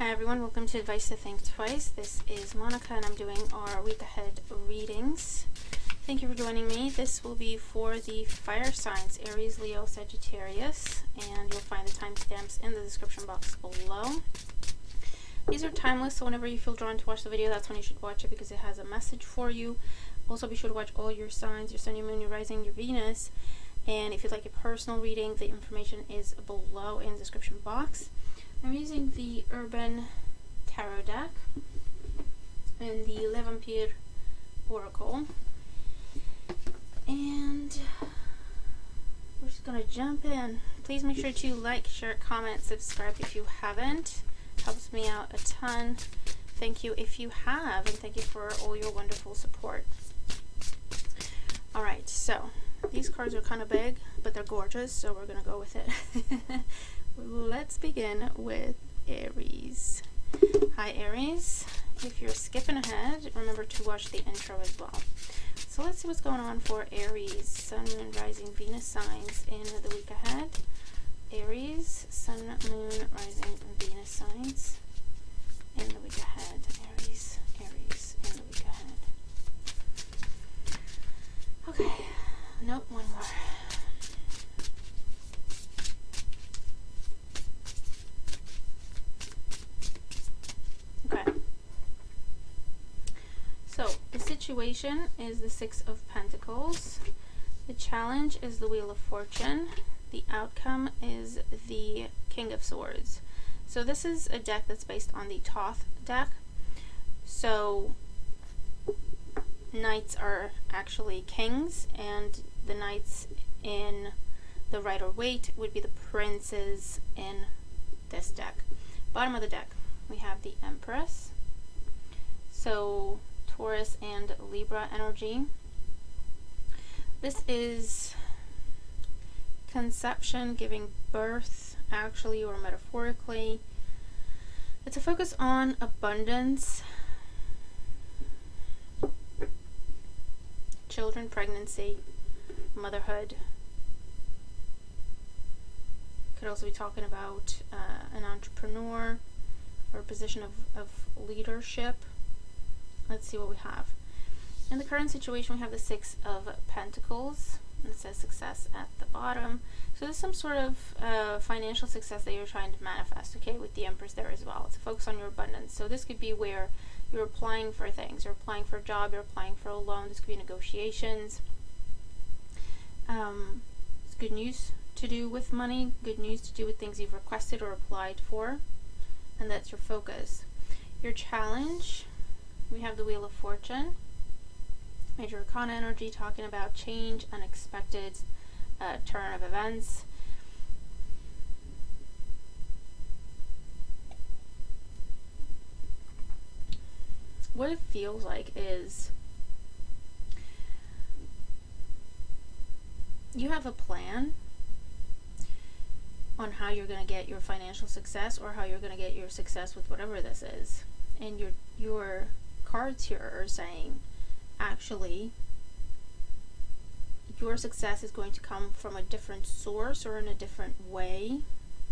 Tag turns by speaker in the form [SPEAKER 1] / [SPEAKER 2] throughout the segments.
[SPEAKER 1] Hi everyone, welcome to Advice to Think Twice. This is Monica and I'm doing our week ahead readings. Thank you for joining me. This will be for the fire signs, Aries, Leo, Sagittarius, and you'll find the timestamps in the description box below. These are timeless, so whenever you feel drawn to watch the video, that's when you should watch it because it has a message for you. Also be sure to watch all your signs, your sun, your moon, your rising, your Venus. And if you'd like a personal reading, the information is below in the description box. I'm using the Urban Tarot deck and the Le Vampire Oracle. And we're just going to jump in. Please make sure to like, share, comment, subscribe if you haven't. Helps me out a ton. Thank you if you have, and thank you for all your wonderful support. Alright, so these cards are kind of big, but they're gorgeous, so we're going to go with it. Let's begin with Aries. Hi Aries. If you're skipping ahead, remember to watch the intro as well. So let's see what's going on for Aries, Sun, Moon, Rising, Venus signs in the week ahead. Aries, Sun, Moon, Rising, Venus signs in the week ahead. Aries, Aries, in the week ahead. Okay, nope, one more. Situation is the Six of Pentacles. The challenge is the Wheel of Fortune. The outcome is the King of Swords. So this is a deck that's based on the Thoth deck. So knights are actually kings, and the knights in the Rider-Waite would be the princes in this deck. Bottom of the deck, we have the Empress. So Taurus and Libra energy. This is conception, giving birth, actually or metaphorically. It's a focus on abundance, children, pregnancy, motherhood. Could also be talking about an entrepreneur or a position of leadership. Let's see what we have. In the current situation, we have the Six of Pentacles, and it says success at the bottom. So there's some sort of financial success that you're trying to manifest, okay, with the Empress there as well. It's a focus on your abundance. So this could be where you're applying for things. You're applying for a job, you're applying for a loan. This could be negotiations. It's good news to do with money, good news to do with things you've requested or applied for, and that's your focus. Your challenge, we have the Wheel of Fortune, Major Arcana energy, talking about change, unexpected turn of events. What it feels like is you have a plan on how you're going to get your financial success, or how you're going to get your success with whatever this is, and your cards here are saying actually your success is going to come from a different source or in a different way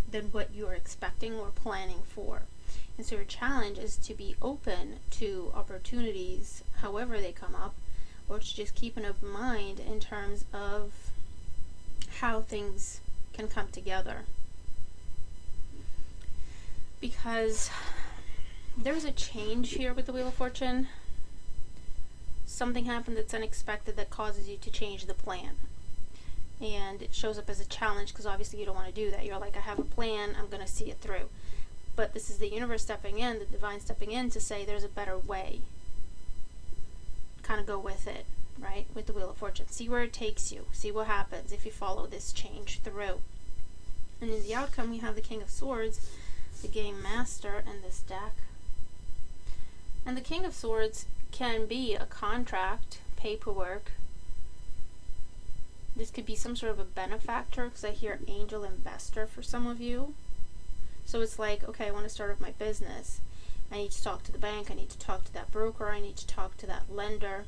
[SPEAKER 1] than what you're expecting or planning for. And so your challenge is to be open to opportunities however they come up, or to just keep an open mind in terms of how things can come together. Because there's a change here with the Wheel of Fortune. Something happened that's unexpected that causes you to change the plan. And it shows up as a challenge because obviously you don't want to do that. You're like, I have a plan, I'm going to see it through. But this is the universe stepping in, the divine stepping in to say there's a better way. Kind of go with it, right? With the Wheel of Fortune. See where it takes you. See what happens if you follow this change through. And in the outcome, we have the King of Swords, the Game Master in this deck. And the King of Swords can be a contract, paperwork. This could be some sort of a benefactor, because I hear angel investor for some of you. So it's like, okay, I want to start up my business. I need to talk to the bank, I need to talk to that broker, I need to talk to that lender.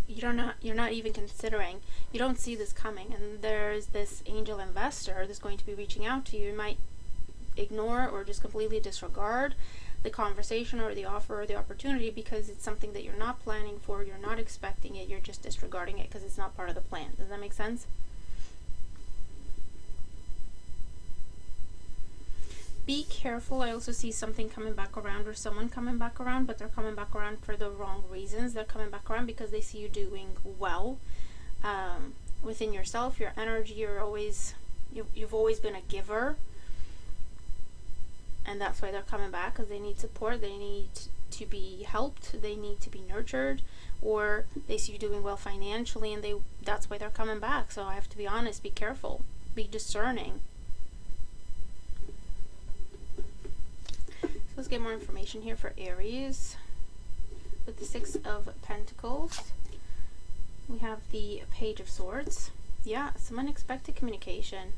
[SPEAKER 1] You're not even considering, you don't see this coming, and there's this angel investor that's going to be reaching out to you. ignore or just completely disregard the conversation or the offer or the opportunity because it's something that you're not planning for, you're not expecting it, you're just disregarding it because it's not part of the plan. Does that make sense? Be careful. I also see something coming back around or someone coming back around, but they're coming back around for the wrong reasons. They're coming back around because they see you doing well within yourself, your energy. You've always been a giver, and that's why they're coming back, because they need support, they need to be helped, they need to be nurtured, or they see you doing well financially, and that's why they're coming back. So I have to be honest, be careful, be discerning. So let's get more information here for Aries. With the Six of Pentacles, we have the Page of Swords. Yeah, some unexpected communication.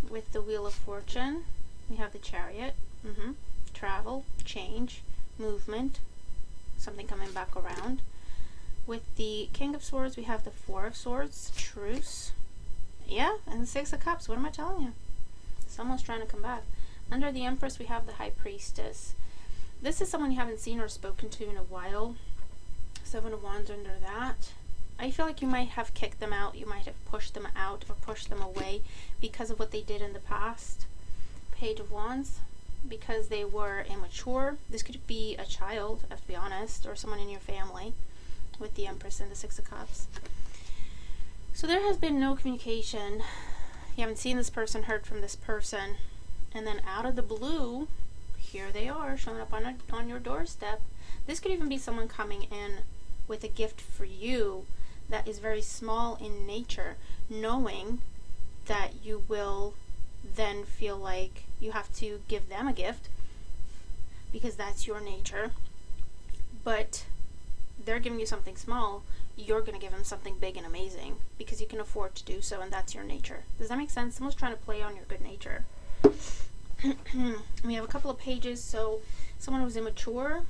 [SPEAKER 1] With the Wheel of Fortune, we have the Chariot. Travel, change, movement, something coming back around. With the King of Swords, we have the Four of Swords, truce. Yeah, and the Six of Cups. What am I telling you? Someone's trying to come back. Under the Empress, we have the High Priestess. This is someone you haven't seen or spoken to in a while. Seven of Wands under that. I feel like you might have kicked them out, you might have pushed them out or pushed them away because of what they did in the past. Page of Wands, because they were immature. This could be a child, I have to be honest, or someone in your family, with the Empress and the Six of Cups. So there has been no communication. You haven't seen this person, heard from this person, and then out of the blue, here they are showing up on your doorstep. This could even be someone coming in with a gift for you that is very small in nature, knowing that you will then feel like you have to give them a gift because that's your nature. But they're giving you something small, you're going to give them something big and amazing because you can afford to do so, and that's your nature. Does that make sense? Someone's trying to play on your good nature. We have a couple of pages. So someone who's immature,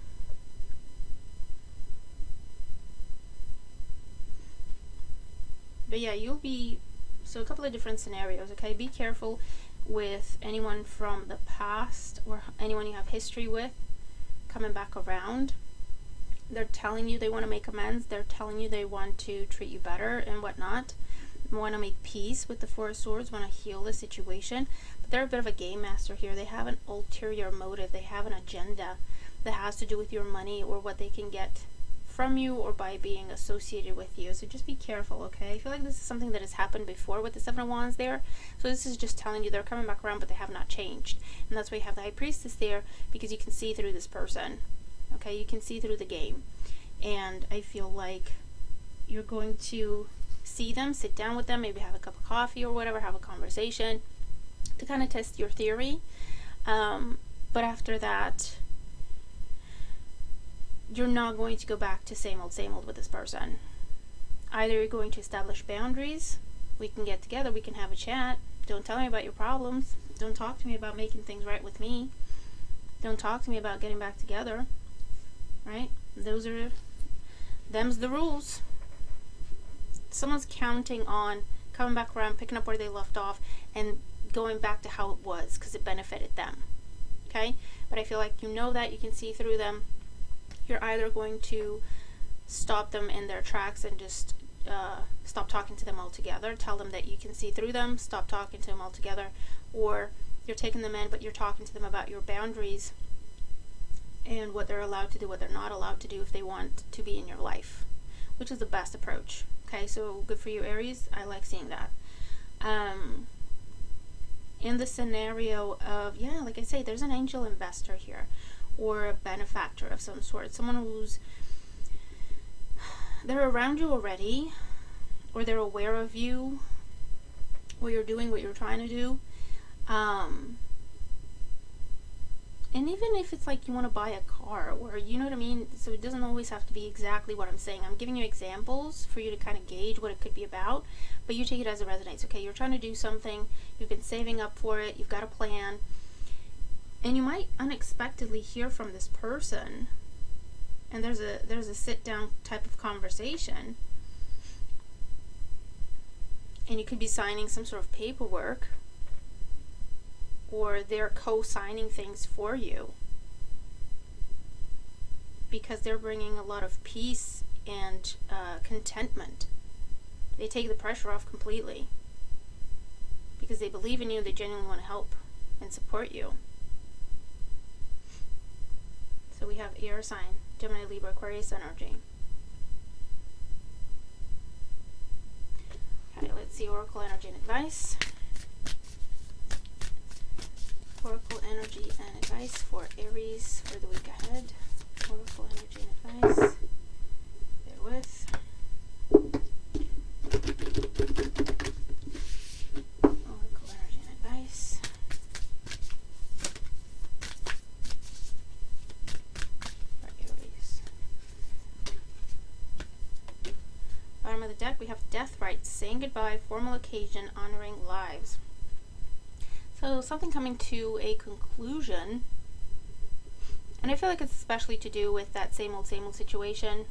[SPEAKER 1] but yeah, so a couple of different scenarios, okay? Be careful with anyone from the past or anyone you have history with coming back around. They're telling you they want to make amends. They're telling you they want to treat you better and whatnot. Want to make peace with the Four of Swords, want to heal the situation. But they're a bit of a game master here. They have an ulterior motive. They have an agenda that has to do with your money or what they can get from you or by being associated with you. So just be careful, okay? I feel like this is something that has happened before with the Seven of Wands there. So this is just telling you they're coming back around, but they have not changed. And that's why you have the High Priestess there, because you can see through this person, okay? You can see through the game. And I feel like you're going to see them, sit down with them, maybe have a cup of coffee or whatever, have a conversation to kind of test your theory. But after that, you're not going to go back to same old with this person. Either you're going to establish boundaries, we can get together, we can have a chat, don't tell me about your problems, don't talk to me about making things right with me, don't talk to me about getting back together, right? Them's the rules. Someone's counting on coming back around, picking up where they left off, and going back to how it was because it benefited them, okay? But I feel like you know that, you can see through them. You're either going to stop them in their tracks and just stop talking to them altogether, tell them that you can see through them, stop talking to them altogether, or you're taking them in but you're talking to them about your boundaries and what they're allowed to do, what they're not allowed to do if they want to be in your life, which is the best approach. Okay, so good for you, Aries. I like seeing that. In the scenario of, yeah, like I say, there's an angel investor here, or a benefactor of some sort, someone who's, they're around you already, or they're aware of you, or you're doing what you're trying to do. And even if it's like you want to buy a car, or you know what I mean, so it doesn't always have to be exactly what I'm saying. I'm giving you examples for you to kind of gauge what it could be about, but you take it as it resonates. Okay, you're trying to do something, you've been saving up for it, you've got a plan, and you might unexpectedly hear from this person, and there's a sit down type of conversation, and you could be signing some sort of paperwork, or they're co-signing things for you, because they're bringing a lot of peace and contentment. They take the pressure off completely because they believe in you. They genuinely want to help and support you. So we have air sign, Gemini, Libra, Aquarius energy. Okay, let's see oracle energy and advice. Oracle energy and advice for Aries for the week ahead. Oracle energy and advice. Bear with. Oracle energy and advice. For Aries. Bottom of the deck, we have death rites, saying goodbye, formal occasion, honoring lives. So something coming to a conclusion, and I feel like it's especially to do with that same old situation,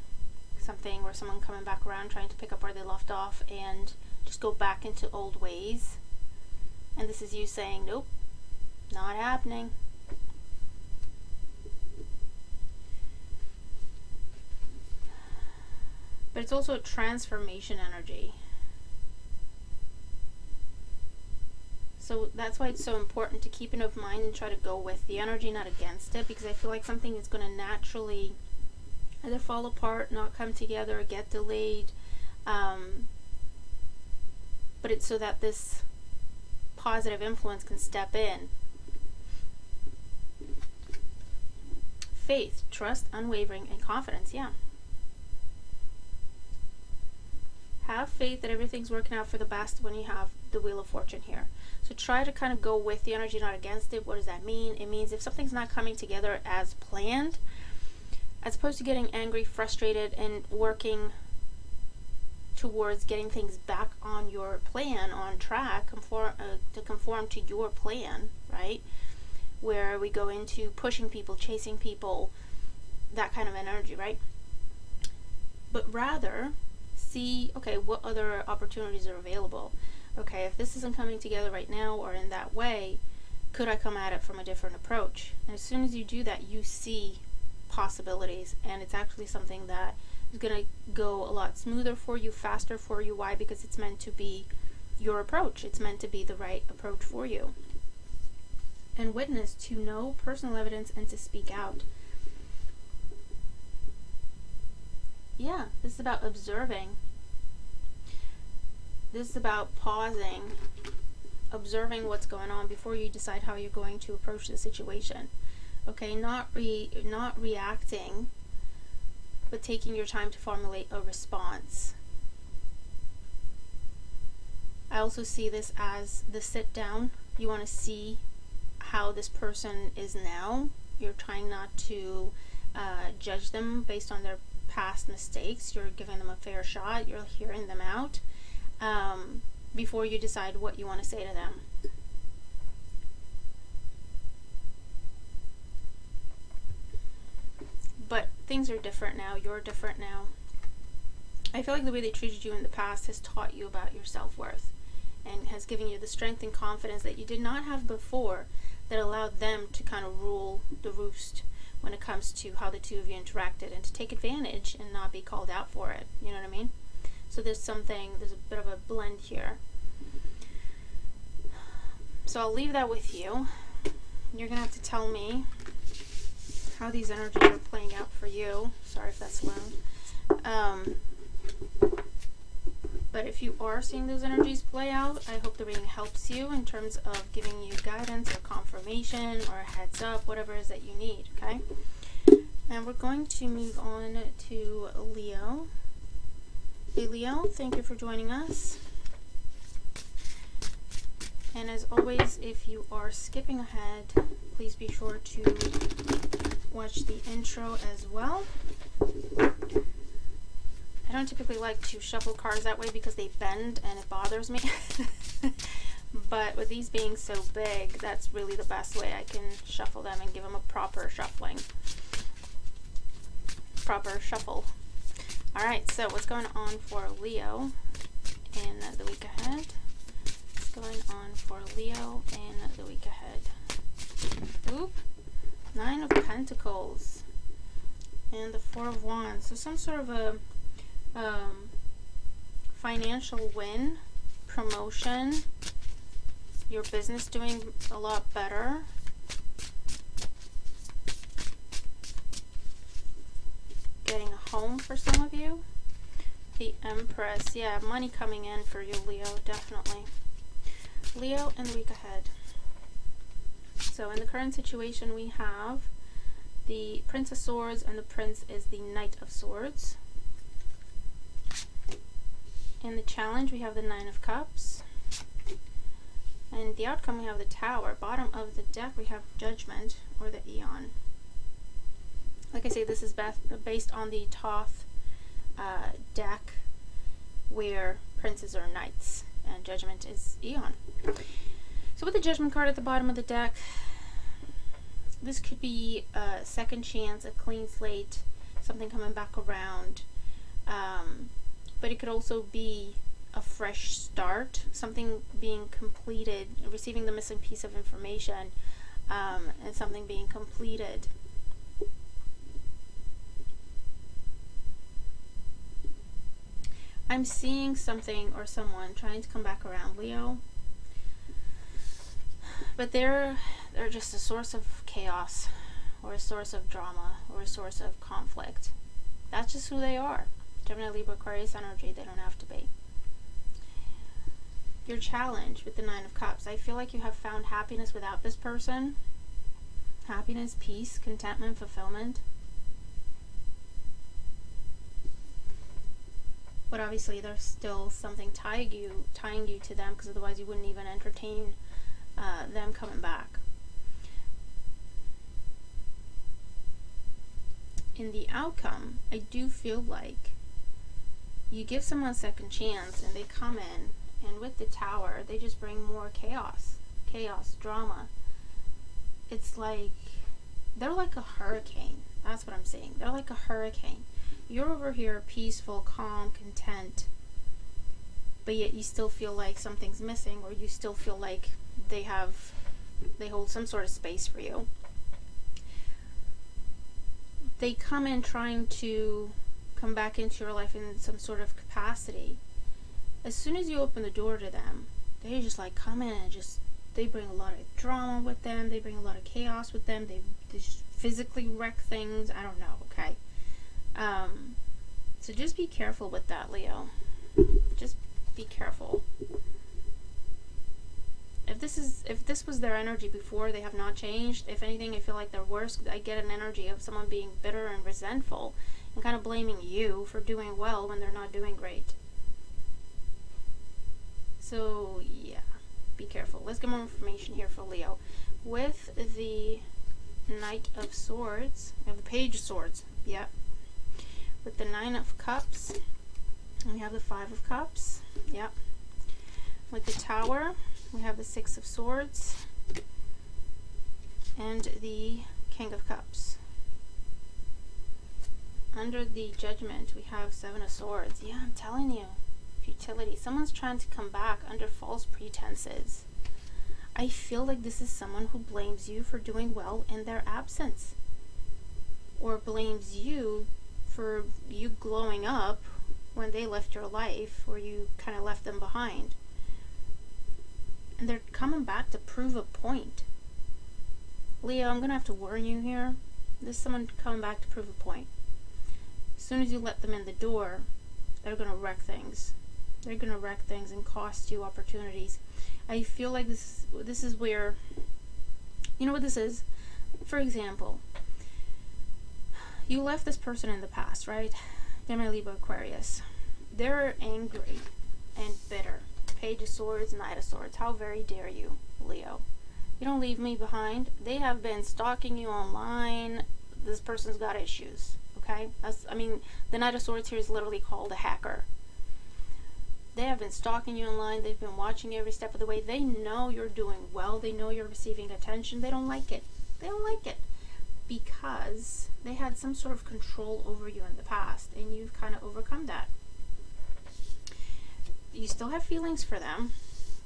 [SPEAKER 1] something where someone coming back around trying to pick up where they left off and just go back into old ways. And this is you saying, nope, not happening. But it's also a transformation energy. So that's why it's so important to keep an open mind and try to go with the energy, not against it, because I feel like something is going to naturally either fall apart, not come together, or get delayed. But it's so that this positive influence can step in. Faith, trust, unwavering, and confidence. Yeah. Have faith that everything's working out for the best when you have the Wheel of Fortune here. So try to kind of go with the energy, not against it. What does that mean? It means if something's not coming together as planned, as opposed to getting angry, frustrated, and working towards getting things back on your plan, on track, to conform to your plan, right? Where we go into pushing people, chasing people, that kind of energy, right? But rather see, okay, what other opportunities are available? Okay, if this isn't coming together right now or in that way, could I come at it from a different approach? And as soon as you do that, you see possibilities, and it's actually something that is going to go a lot smoother for you, faster for you. Why? Because it's meant to be your approach. It's meant to be the right approach for you. And witness, to know personal evidence and to speak out. Yeah, this is about observing. This is about pausing, observing what's going on before you decide how you're going to approach the situation. Okay, not reacting, but taking your time to formulate a response. I also see this as the sit down. You want to see how this person is now. You're trying not to judge them based on their past mistakes. You're giving them a fair shot. You're hearing them out before you decide what you want to say to them. But things are different now. You're different now. I feel like the way they treated you in the past has taught you about your self-worth and has given you the strength and confidence that you did not have before, that allowed them to kind of rule the roost when it comes to how the two of you interacted, and to take advantage and not be called out for it. You know what I mean? So there's a bit of a blend here. So I'll leave that with you. You're going to have to tell me how these energies are playing out for you. Sorry if that's loud. But if you are seeing those energies play out, I hope the reading helps you in terms of giving you guidance or confirmation or a heads up, whatever it is that you need, okay? And we're going to move on to Leo. Hey Leo, thank you for joining us. And as always, if you are skipping ahead, please be sure to watch the intro as well. I don't typically like to shuffle cards that way because they bend and it bothers me. But with these being so big, that's really the best way I can shuffle them and give them a proper shuffle. Alright, so what's going on for Leo in the week ahead? What's going on for Leo in the week ahead? of Pentacles and the Four of Wands. So some sort of a financial win, promotion, your business doing a lot better. Getting a home for some of you. The Empress. Yeah, money coming in for you, Leo, definitely. Leo in the week ahead. So in the current situation we have the Prince of Swords, and the Prince is the Knight of Swords. In the challenge we have the Nine of Cups. And the outcome we have the Tower. Bottom of the deck we have Judgment, or the Eon. Like I say, this is based on the Thoth deck, where princes are knights and Judgment is Eon. So with the Judgment card at the bottom of the deck, this could be a second chance, a clean slate, something coming back around. But it could also be a fresh start, something being completed, receiving the missing piece of information, and something being completed. I'm seeing something or someone trying to come back around, Leo. But they're just a source of chaos, or a source of drama, or a source of conflict. That's just who they are. Gemini, Libra, Aquarius energy, they don't have to be. Your challenge with the Nine of Cups. I feel like you have found happiness without this person. Happiness, peace, contentment, fulfillment. But obviously there's still something tying you to them, because otherwise you wouldn't even entertain them coming back. In the outcome, I do feel like you give someone a second chance and they come in, and with the Tower, they just bring more chaos, drama. It's like, they're like a hurricane. That's what I'm saying. They're like a hurricane. You're over here peaceful, calm, content, but yet you still feel like something's missing, or you still feel like they hold some sort of space for you. They come in trying to come back into your life in some sort of capacity. As soon as you open the door to them, they just like come in and they bring a lot of drama with them. They bring a lot of chaos with them. They just physically wreck things. I don't know, okay? So just be careful with that, Leo. Just be careful. If this was their energy before, they have not changed. If anything, I feel like they're worse. I get an energy of someone being bitter and resentful and kind of blaming you for doing well when they're not doing great. So yeah, be careful. Let's get more information here for Leo. With the Knight of Swords, we have the Page of Swords. Yep. With the Nine of Cups, we have the Five of Cups. Yep. With the Tower, we have the Six of Swords and the King of Cups. Under the Judgment, we have Seven of Swords. Yeah, I'm telling you. Futility. Someone's trying to come back under false pretenses. I feel like this is someone who blames you for doing well in their absence, or blames you for you glowing up when they left your life, or you kind of left them behind. And they're coming back to prove a point. Leo, I'm going to have to warn you here. There's someone coming back to prove a point. As soon as you let them in the door, they're going to wreck things. They're going to wreck things and cost you opportunities. I feel like this is where, you know what this is? For example, you left this person in the past, right? Gemini, Libra, Aquarius. They're angry and bitter. Page of Swords, Knight of Swords. How very dare you, Leo? You don't leave me behind. They have been stalking you online. This person's got issues, okay? The Knight of Swords here is literally called a hacker. They have been stalking you online. They've been watching every step of the way. They know you're doing well. They know you're receiving attention. They don't like it. They don't like it because they had some sort of control over you in the past, and you've kind of overcome that. You still have feelings for them.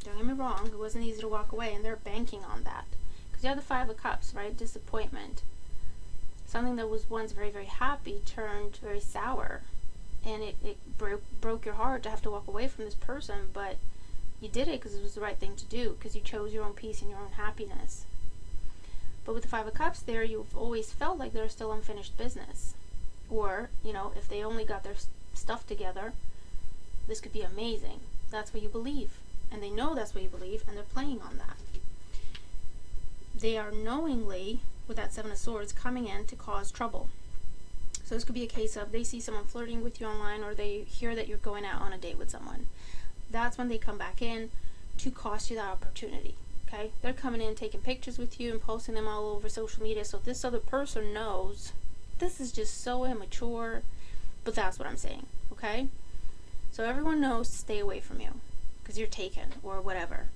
[SPEAKER 1] Don't get me wrong. It wasn't easy to walk away, and they're banking on that. Because you have the Five of Cups, right? Disappointment. Something that was once very, very happy turned very sour. And it broke your heart to have to walk away from this person, but you did it because it was the right thing to do, because you chose your own peace and your own happiness. But with the Five of Cups there, you've always felt like there's still unfinished business. Or, if they only got their stuff together, this could be amazing. That's what you believe. And they know that's what you believe, and they're playing on that. They are knowingly, with that Seven of Swords, coming in to cause trouble. So this could be a case of they see someone flirting with you online, or they hear that you're going out on a date with someone. That's when they come back in to cost you that opportunity. Okay? They're coming in, taking pictures with you and posting them all over social media, so this other person knows this is just so immature, but that's what I'm saying. Okay? So everyone knows to stay away from you because you're taken or whatever.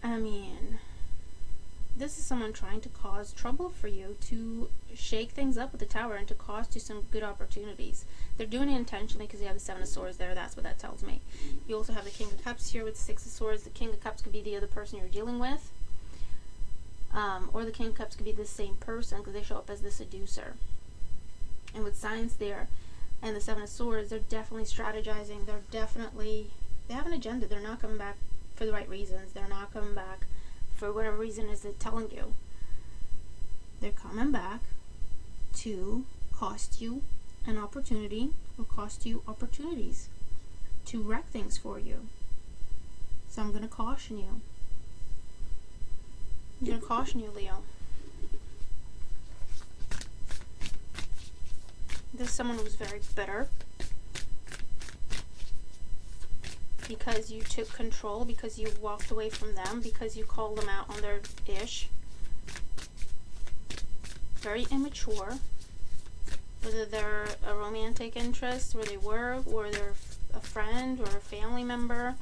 [SPEAKER 1] I mean, this is someone trying to cause trouble for you, to shake things up with the Tower and to cost you some good opportunities. They're doing it intentionally because you have the Seven of Swords there. That's what that tells me. You also have the King of Cups here with the Six of Swords. The King of Cups could be the other person you're dealing with. Or the King of Cups could be the same person because they show up as the seducer. And with Science there and the Seven of Swords, they're definitely strategizing. They have an agenda. They're not coming back for the right reasons. They're not coming back for whatever reason is it telling you. They're coming back to cost you an opportunity, or cost you opportunities, to wreck things for you. So I'm going to caution you. I'm going to caution you, Leo. This is someone who's very bitter because you took control, because you walked away from them, because you called them out on their ish. Very immature. Whether they're a romantic interest, where they were, or they're a friend or a family member.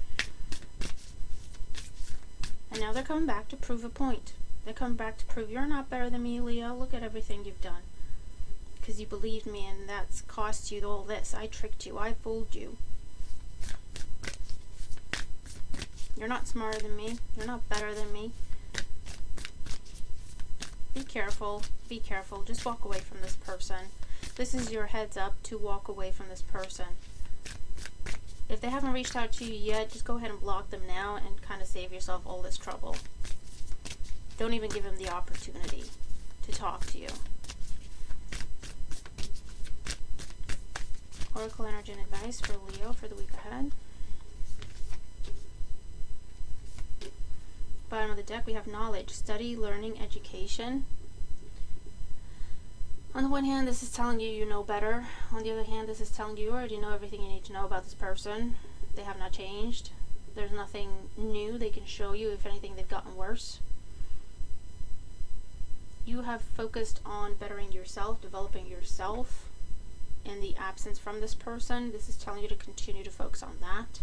[SPEAKER 1] And now they're coming back to prove a point. They're coming back to prove you're not better than me, Leo. Look at everything you've done. Because you believed me, and that's cost you all this. I tricked you. I fooled you. You're not smarter than me. You're not better than me. Be careful. Be careful. Just walk away from this person. This is your heads up to walk away from this person. If they haven't reached out to you yet, just go ahead and block them now and kind of save yourself all this trouble. Don't even give them the opportunity to talk to you. Oracle energy and advice for Leo for the week ahead. Bottom of the deck, we have knowledge, study, learning, education. On the one hand, this is telling you you know better. On the other hand, this is telling you already know everything you need to know about this person. They have not changed. There's nothing new they can show you. If anything, they've gotten worse. You have focused on bettering yourself, developing yourself in the absence from this person. This is telling you to continue to focus on that.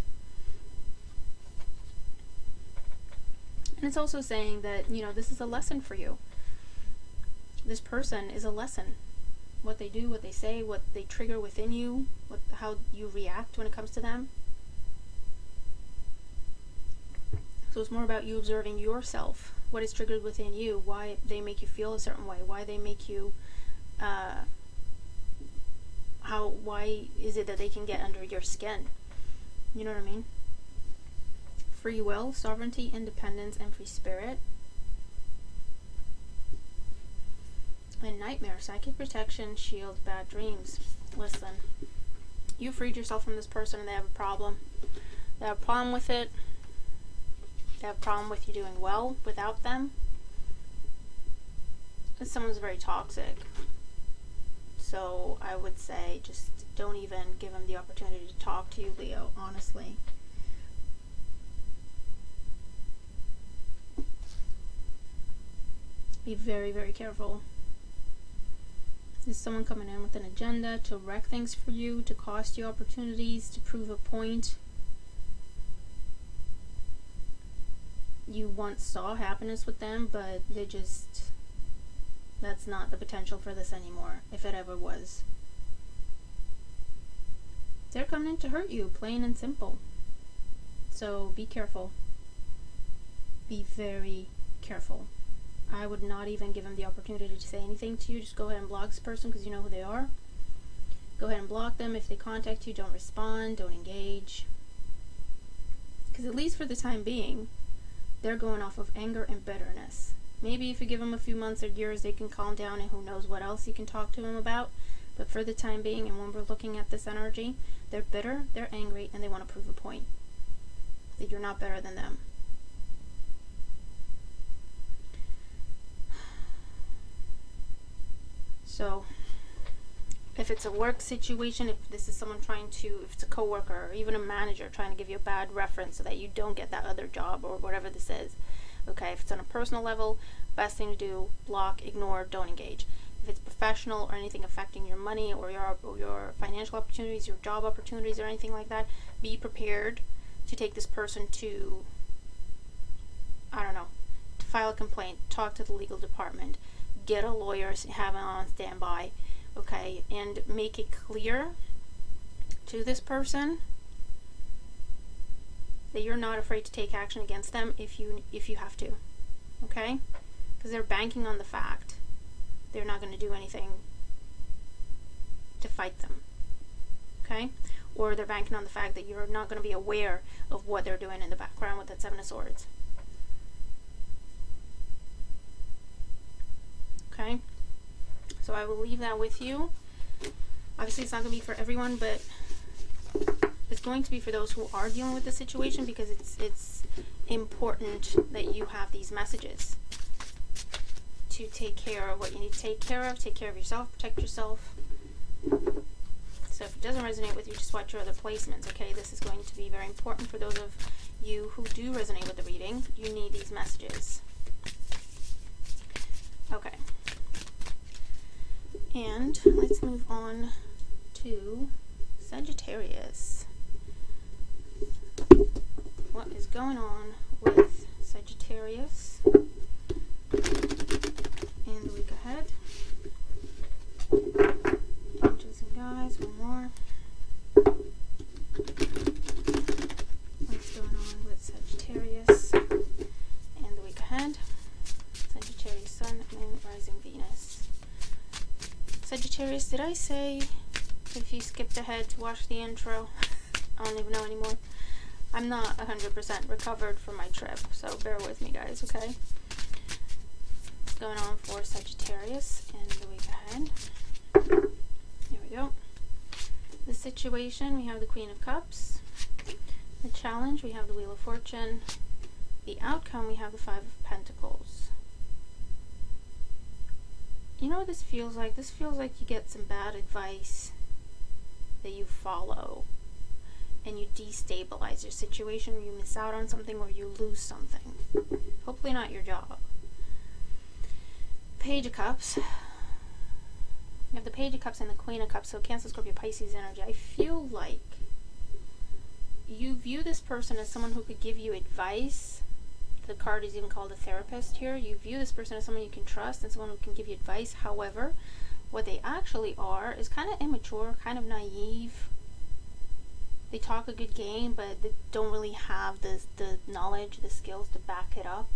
[SPEAKER 1] And it's also saying that, this is a lesson for you. This person is a lesson. What they do, what they say, what they trigger within you, how you react when it comes to them. So it's more about you observing yourself. What is triggered within you, why they make you feel a certain way, why they make you, why is it that they can get under your skin? You know what I mean? Free will, sovereignty, independence, and free spirit. And nightmare, psychic protection, shield, bad dreams. Listen, you freed yourself from this person and they have a problem. They have a problem with it. They have a problem with you doing well without them. And someone's very toxic. So I would say just don't even give them the opportunity to talk to you, Leo, honestly. Be very, very careful. There's someone coming in with an agenda to wreck things for you, to cost you opportunities, to prove a point. You once saw happiness with them, but that's not the potential for this anymore, if it ever was. They're coming in to hurt you, plain and simple. So be careful. Be very careful. I would not even give them the opportunity to say anything to you. Just go ahead and block this person because you know who they are. Go ahead and block them. If they contact you, don't respond, don't engage. Because at least for the time being, they're going off of anger and bitterness. Maybe if you give them a few months or years, they can calm down, and who knows what else you can talk to them about. But for the time being, and when we're looking at this energy, they're bitter, they're angry, and they want to prove a point. That you're not better than them. So, if it's a work situation, if this is someone if it's a coworker or even a manager trying to give you a bad reference so that you don't get that other job or whatever this is, okay, if it's on a personal level, best thing to do, block, ignore, don't engage. If it's professional or anything affecting your money or your financial opportunities, your job opportunities or anything like that, be prepared to take this person to, to file a complaint, talk to the legal department, get a lawyer, have it on standby, okay, and make it clear to this person that you're not afraid to take action against them if you have to, okay? Because they're banking on the fact they're not going to do anything to fight them, okay? Or they're banking on the fact that you're not going to be aware of what they're doing in the background with that Seven of Swords. Okay? So I will leave that with you. Obviously, it's not going to be for everyone, but it's going to be for those who are dealing with the situation, because it's important that you have these messages to take care of what you need to take care of yourself, protect yourself. So if it doesn't resonate with you, just watch your other placements, okay? This is going to be very important for those of you who do resonate with the reading. You need these messages. Okay. And let's move on to Sagittarius. What is going on with Sagittarius in the week ahead? Angels and guides, one more. What's going on with Sagittarius and the week ahead? Sagittarius, Sun, Moon, Rising, Venus. Sagittarius, did I say if you skipped ahead to watch the intro? I don't even know anymore. I'm not 100% recovered from my trip, so bear with me, guys, okay? What's going on for Sagittarius in the week ahead? Here we go. The situation, we have the Queen of Cups. The challenge, we have the Wheel of Fortune. The outcome, we have the Five of Pentacles. You know what this feels like? This feels like you get some bad advice that you follow, and you destabilize your situation, or you miss out on something, or you lose something. Hopefully not your job. Page of Cups. You have the Page of Cups and the Queen of Cups, so Cancer, Scorpio, Pisces energy. I feel like you view this person as someone who could give you advice. The card is even called a therapist here. You view this person as someone you can trust and someone who can give you advice. However, what they actually are is kind of immature, kind of naive. They talk a good game, but they don't really have the knowledge, the skills to back it up.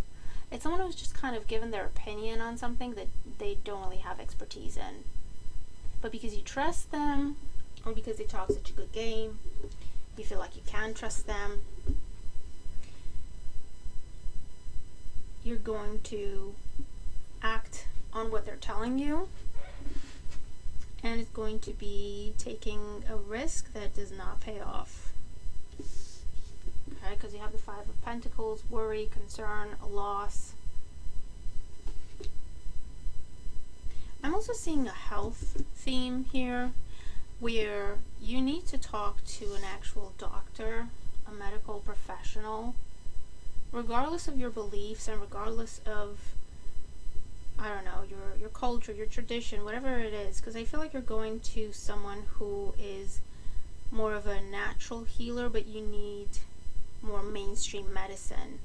[SPEAKER 1] It's someone who's just kind of given their opinion on something that they don't really have expertise in. But because you trust them, or because they talk such a good game, you feel like you can trust them, you're going to act on what they're telling you, and it's going to be taking a risk that does not pay off. Okay, because you have the Five of Pentacles, worry, concern, a loss. I'm also seeing a health theme here, where you need to talk to an actual doctor, a medical professional, regardless of your beliefs and regardless of, I don't know, your culture, your tradition, whatever it is, because I feel like you're going to someone who is more of a natural healer, but you need more mainstream medicine.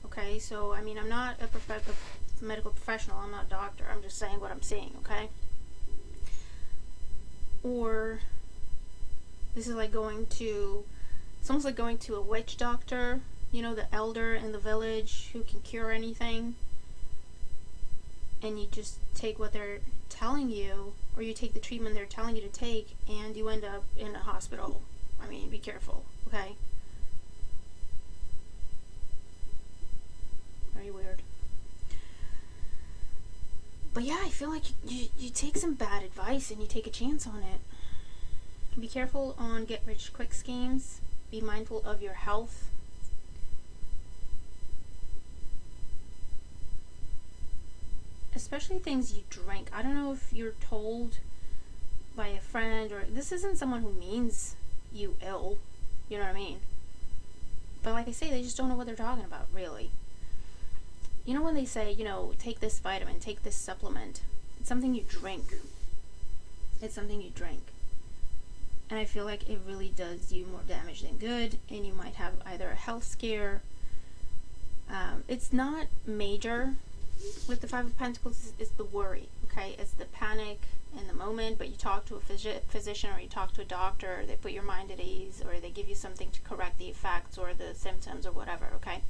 [SPEAKER 1] Okay, so I mean, I'm not a medical professional, I'm not a doctor, I'm just saying what I'm seeing, okay? Or this is like it's almost like going to a witch doctor, you know, the elder in the village who can cure anything. and you just take what they're telling you, or you take the treatment they're telling you to take, and you end up in a hospital. I mean, be careful, okay? Very weird. But yeah, I feel like you take some bad advice and you take a chance on it. Be careful on get-rich-quick schemes. Be mindful of your health. Especially things you drink. I don't know if you're told by a friend, or this isn't someone who means you ill. You know what I mean? But like I say, they just don't know what they're talking about, really. You know when they say, you know, take this vitamin, take this supplement. It's something you drink. It's something you drink. And I feel like it really does you more damage than good, and you might have either a health scare. It's not major with the Five of Pentacles. It's the worry, okay? It's the panic in the moment, but you talk to a physician, or you talk to a doctor, or they put your mind at ease, or they give you something to correct the effects or the symptoms or whatever, okay?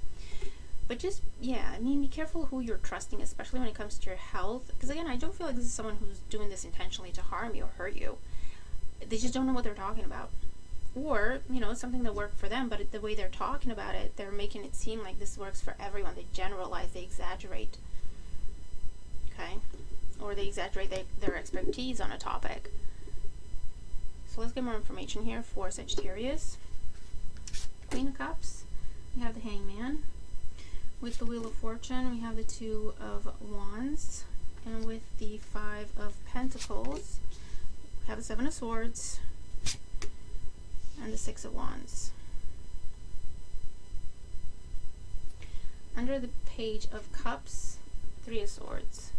[SPEAKER 1] But just, yeah, I mean, be careful who you're trusting, especially when it comes to your health. Because again, I don't feel like this is someone who's doing this intentionally to harm you or hurt you. They just don't know what they're talking about. Or, you know, it's something that worked for them, but the way they're talking about it, they're making it seem like this works for everyone. They generalize, they exaggerate. Okay? Or they exaggerate their expertise on a topic. So let's get more information here for Sagittarius. Queen of Cups. We have the Hangman. With the Wheel of Fortune, we have the Two of Wands. And with the Five of Pentacles, we have the Seven of Swords and the Six of Wands. Under the Page of Cups, Three of Swords.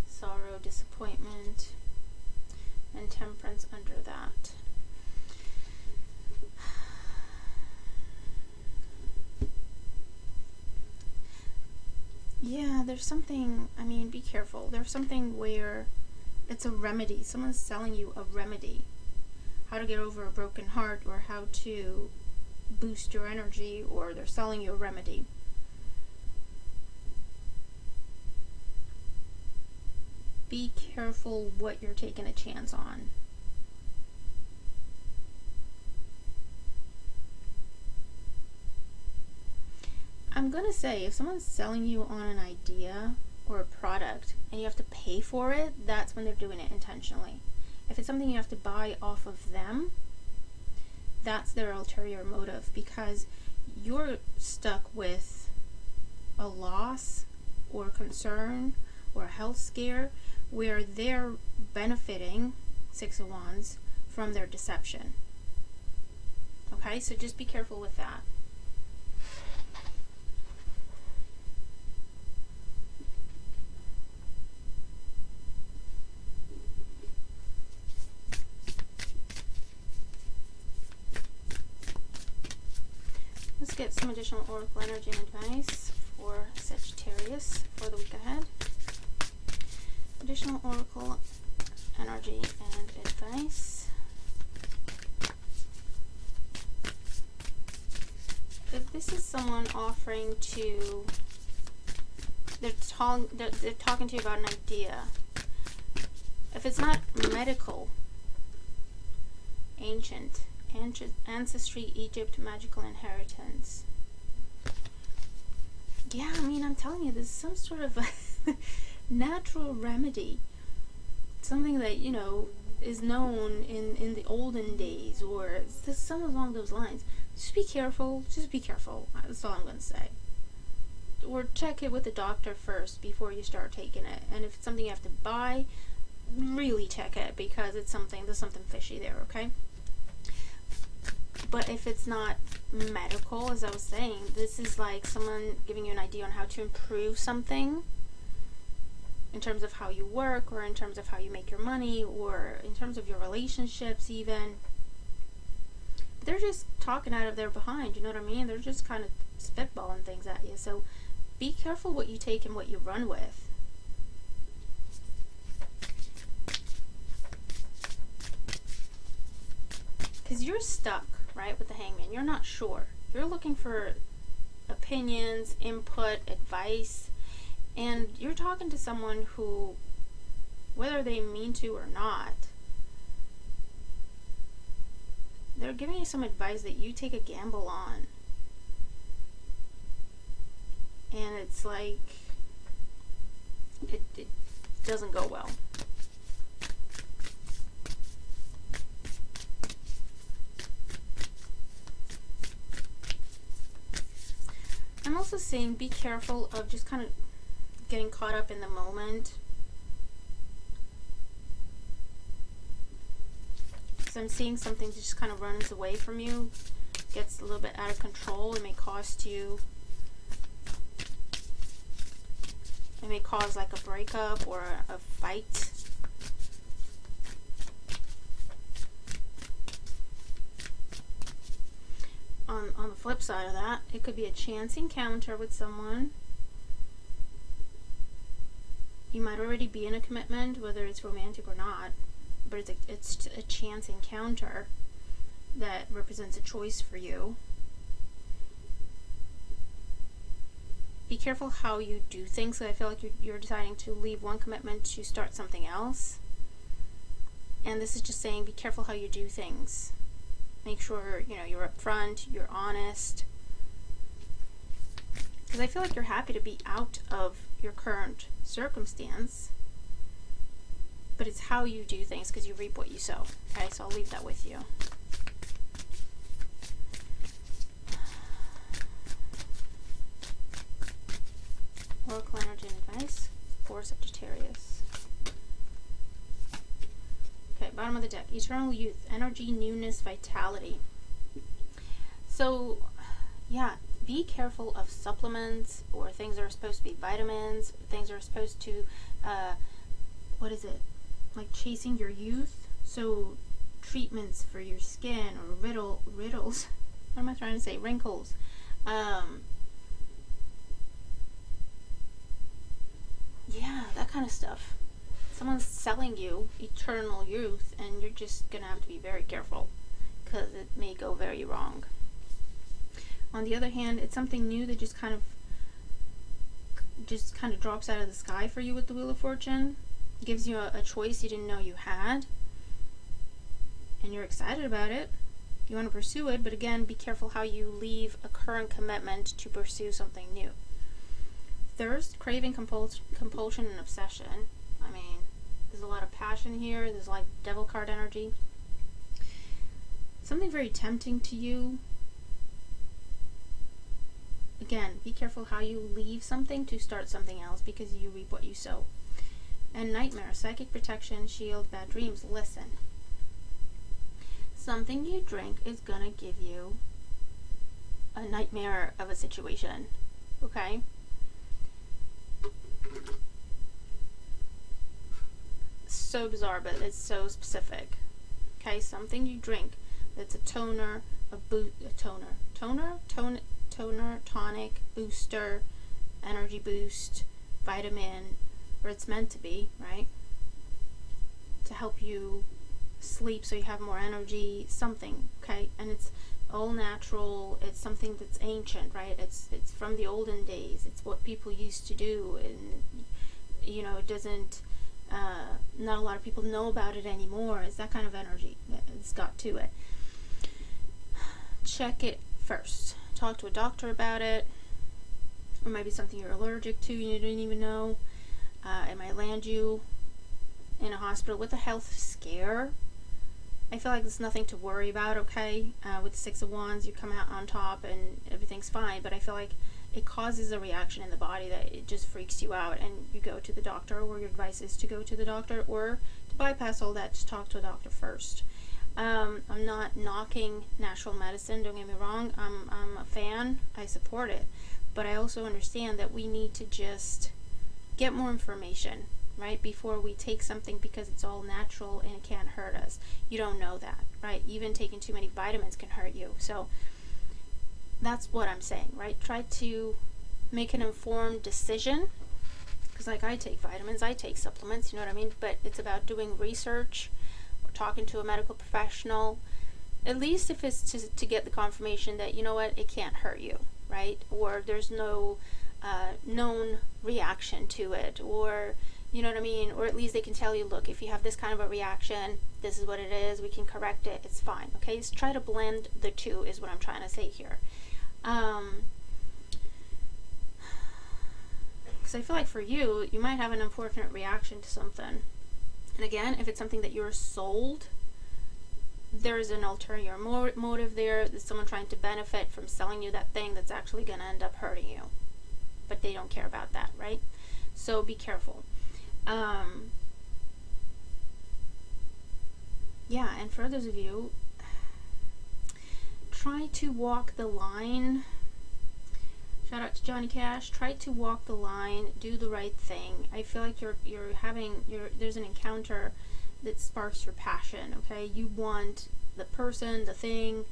[SPEAKER 1] Sorrow, disappointment, and Temperance under that. Yeah, there's something, I mean, be careful. There's something where it's a remedy. Someone's selling you a remedy. How to get over a broken heart, or how to boost your energy, or they're selling you a remedy. Be careful what you're taking a chance on. I'm gonna say, if someone's selling you on an idea or a product and you have to pay for it, that's when they're doing it intentionally. If it's something you have to buy off of them, that's their ulterior motive, because you're stuck with a loss or concern or a health scare where they're benefiting, Six of Wands, from their deception. Okay, so just be careful with that. Let's get some additional oracle energy and advice for Sagittarius for the week ahead. Additional oracle energy and advice. If this is someone offering to, they're talking to you about an idea. If it's not medical, ancient, ancestry, Egypt, magical inheritance. Yeah, I mean, I'm telling you, there's some sort of natural remedy. Something that, you know, is known in the olden days, or some along those lines. Just be careful. Just be careful. That's all I'm going to say. Or check it with the doctor first before you start taking it. And if it's something you have to buy, really check it, because there's something fishy there, okay? But if it's not medical, as I was saying, this is like someone giving you an idea on how to improve something in terms of how you work, or in terms of how you make your money, or in terms of your relationships even. They're just talking out of their behind, you know what I mean? They're just kind of spitballing things at you. So be careful what you take and what you run with. Because you're stuck, right, with the Hangman. You're not sure. You're looking for opinions, input, advice, And you're talking to someone who, whether they mean to or not, they're giving you some advice that you take a gamble on. And it's like, it doesn't go well. I'm also saying be careful of just kind of getting caught up in the moment. So I'm seeing something just kind of runs away from you, gets a little bit out of control. It may cost you, it may cause like a breakup or a fight. On the flip side of that, it could be a chance encounter with someone. You might already be in a commitment, whether it's romantic or not, but it's a chance encounter that represents a choice for you. Be careful how you do things. I feel like you're deciding to leave one commitment to start something else. And this is just saying be careful how you do things. Make sure, you're upfront, you're honest. Because I feel like you're happy to be out of your current circumstance. But it's how you do things, because you reap what you sow. Okay, so I'll leave that with you. Oracle energy and advice for Sagittarius. Okay, bottom of the deck. Eternal youth, energy, newness, vitality. So, yeah, be careful of supplements or things that are supposed to be vitamins, things that are supposed to, like chasing your youth. So, treatments for your skin or riddles. What am I trying to say? Wrinkles. Yeah, that kind of stuff. Someone's selling you eternal youth, and you're just gonna have to be very careful because it may go very wrong. On the other hand, it's something new that just kind of drops out of the sky for you with the Wheel of Fortune. Gives you a choice you didn't know you had, and you're excited about it. You want to pursue it, but again, be careful how you leave a current commitment to pursue something new. Thirst, craving, compulsion, and obsession. I mean, there's a lot of passion here. There's like devil card energy. Something very tempting to you. Again, be careful how you leave something to start something else, because you reap what you sow. And nightmare, psychic protection, shield, bad dreams. Listen. Something you drink is gonna give you a nightmare of a situation. Okay? So bizarre, but it's so specific. Okay, something you drink that's a toner, tonic, booster, energy boost, vitamin, or it's meant to be, right? To help you sleep so you have more energy, something, okay? And it's all natural. It's something that's ancient, right? It's from the olden days. It's what people used to do, and it doesn't not a lot of people know about it anymore. It's that kind of energy that it's got to it. Check it first. Talk to a doctor about it, or maybe something you're allergic to and you didn't even know. It might land you in a hospital with a health scare. I feel like there's nothing to worry about, okay? With the Six of Wands, you come out on top and everything's fine, but I feel like it causes a reaction in the body that it just freaks you out, and you go to the doctor, or your advice is to go to the doctor, or to bypass all that, just talk to a doctor first. I'm not knocking natural medicine, don't get me wrong. I'm a fan, I support it, but I also understand that we need to just get more information, right, before we take something, because it's all natural and it can't hurt us. You don't know that, right? Even taking too many vitamins can hurt you. So that's what I'm saying, right? Try to make an informed decision, because like I take vitamins, I take supplements, you know what I mean? But it's about doing research or talking to a medical professional, at least if it's to get the confirmation that, you know what, it can't hurt you, right? Or there's no known reaction to it, or you know what I mean, or at least they can tell you, look, if you have this kind of a reaction, this is what it is, we can correct it, it's fine. Okay, so try to blend the two is what I'm trying to say here. Because I feel like for you, you might have an unfortunate reaction to something. And again, if it's something that you're sold, there's an ulterior motive there. There's someone trying to benefit from selling you that thing that's actually going to end up hurting you. But they don't care about that, right? So be careful. Yeah, and for others of you, try to walk the line. Shout out to Johnny Cash. Try to walk the line, do the right thing. I feel like there's an encounter that sparks your passion, okay? You want the person, the thing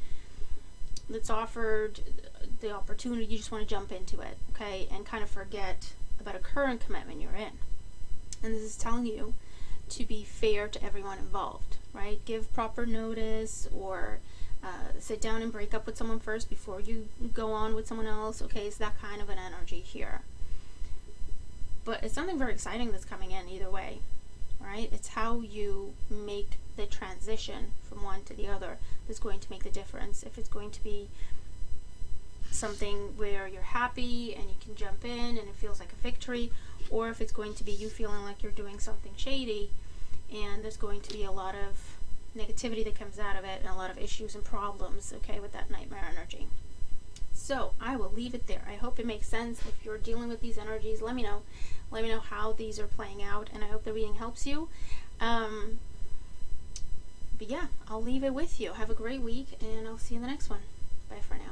[SPEAKER 1] that's offered, the opportunity, you just want to jump into it, okay? And kind of forget about a current commitment you're in. And this is telling you to be fair to everyone involved, right? Give proper notice, or sit down and break up with someone first before you go on with someone else. Okay, it's that kind of an energy here. But it's something very exciting that's coming in either way, right? It's how you make the transition from one to the other that's going to make the difference. If it's going to be something where you're happy and you can jump in and it feels like a victory, or if it's going to be you feeling like you're doing something shady and there's going to be a lot of negativity that comes out of it and a lot of issues and problems, okay, with that nightmare energy. So I will leave it there. I hope it makes sense. If you're dealing with these energies, let me know. Let me know how these are playing out, and I hope the reading helps you. But yeah, I'll leave it with you. Have a great week, and I'll see you in the next one. Bye for now.